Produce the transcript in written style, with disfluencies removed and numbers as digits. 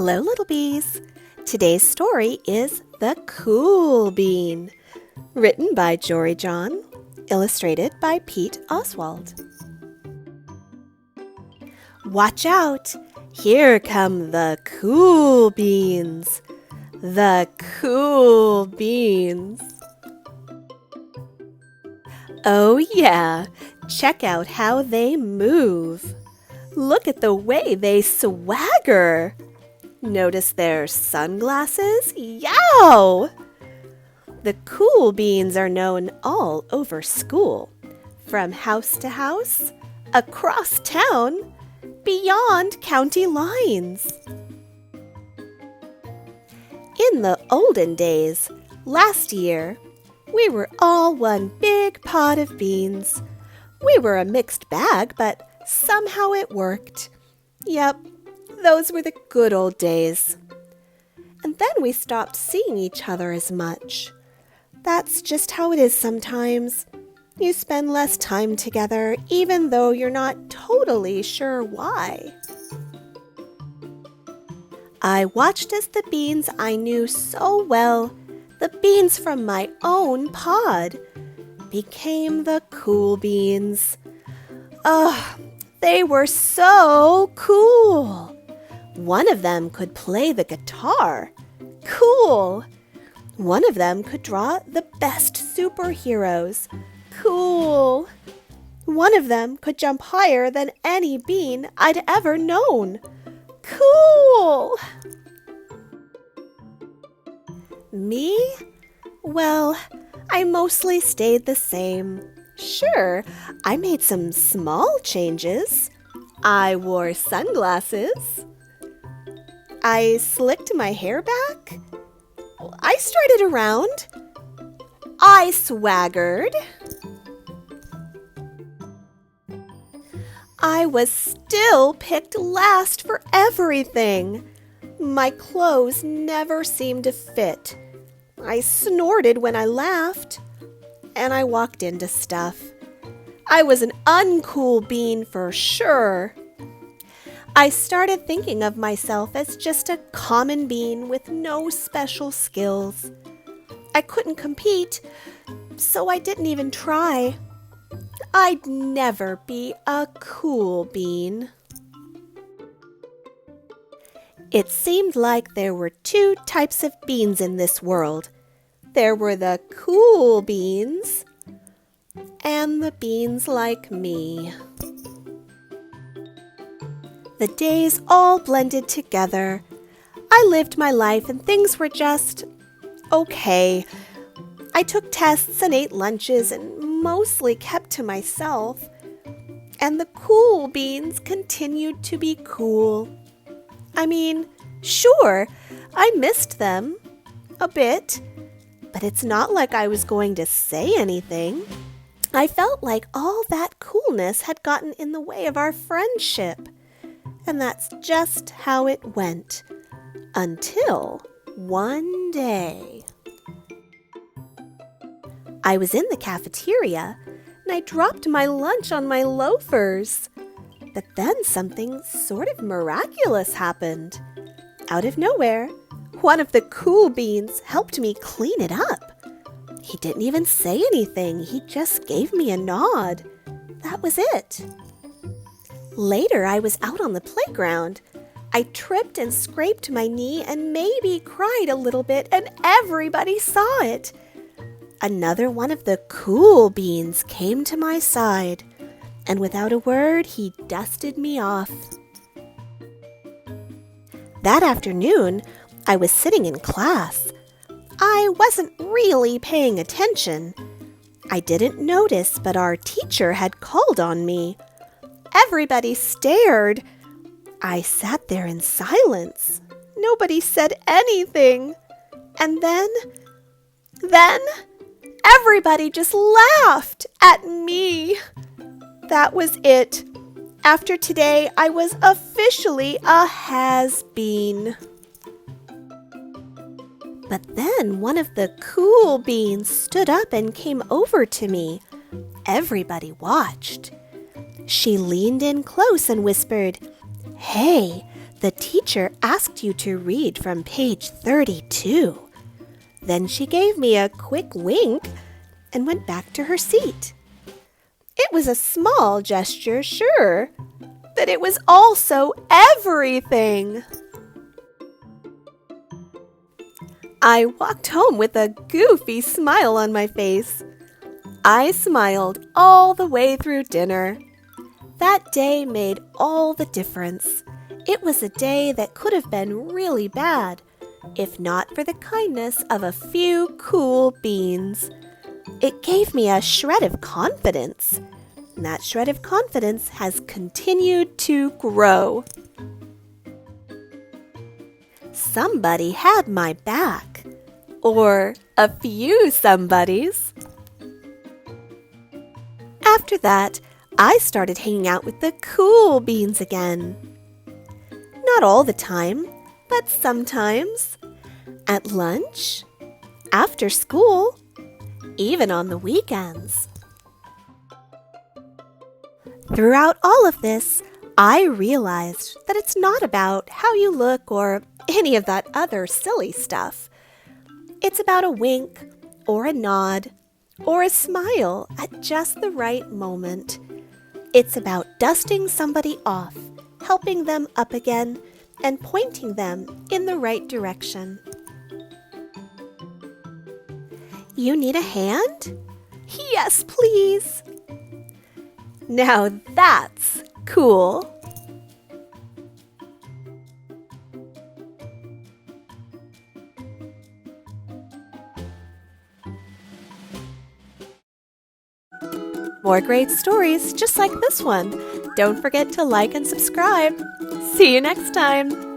Hello, little bees. Today's story is The Cool Bean, written by Jory, illustrated by Pete Oswald. Watch out! Here come the cool beans. The cool beans. Oh yeah, check out how they move. Look at the way they swagger. Notice their sunglasses? Yow! The cool beans are known all over school, from house to house, across town, beyond county lines. In the olden days, last year, we were all one big pot of beans. We were a mixed bag, but somehow it worked. Yep, those were the good old days. And then we stopped seeing each other as much. That's just how it is sometimes. You spend less time together, even though you're not totally sure why. I watched as the beans I knew so well, the beans from my own pod, became the cool beans. Oh, they were so cool. One of them could play the guitar. Cool. One of them could draw the best superheroes. Cool. One of them could jump higher than any bean I'd ever known. Cool. Me? Well, I mostly stayed the same. Sure, I made some small changes. I wore sunglasses. I slicked my hair back. I strutted around. I swaggered. I was still picked last for everything. My clothes never seemed to fit. I snorted when I laughed, and I walked into stuff. I was an uncool bean for sure. I started thinking of myself as just a common bean with no special skills. I couldn't compete, so I didn't even try. I'd never be a cool bean. It seemed like there were two types of beans in this world. There were the cool beans and the beans like me. The days all blended together. I lived my life and things were just okay. I took tests and ate lunches and mostly kept to myself. And the cool beans continued to be cool. I mean, sure, I missed them a bit, but it's not like I was going to say anything. I felt like all that coolness had gotten in the way of our friendship. And that's just how it went. Until one day. I was in the cafeteria, and I dropped my lunch on my loafers. But then something sort of miraculous happened. Out of nowhere, one of the cool beans helped me clean it up. He didn't even say anything. He just gave me a nod. That was it. Later, I was out on the playground. I tripped and scraped my knee and maybe cried a little bit, and everybody saw it. Another one of the cool beans came to my side, and without a word, he dusted me off. That afternoon, I was sitting in class. I wasn't really paying attention. I didn't notice, but our teacher had called on me. Everybody stared. I sat there in silence. Nobody said anything. And then everybody just laughed at me. That was it. After today, I was officially a has-been. But then one of the cool beans stood up and came over to me. Everybody watched. She leaned in close and whispered, "Hey, The teacher asked you to read from page 32. Then she gave me a quick wink and went back to her seat. It was a small gesture, sure, but it was also everything. I walked home with a goofy smile on my face. I smiled all the way through dinner. That day made all the difference. It was a day that could have been really bad, if not for the kindness of a few cool beans. It gave me a shred of confidence. And that shred of confidence has continued to grow. Somebody had my back. Or a few somebodies. After that, I started hanging out with the cool beans again. Not all the time, but sometimes. At lunch, after school, even on the weekends. Throughout all of this, I realized that it's not about how you look or any of that other silly stuff. It's about a wink or a nod or a smile at just the right moment. It's about dusting somebody off, helping them up again, and pointing them in the right direction. You need a hand? Yes, please. Now that's cool. More great stories just like this one. Don't forget to like and subscribe. See you next time.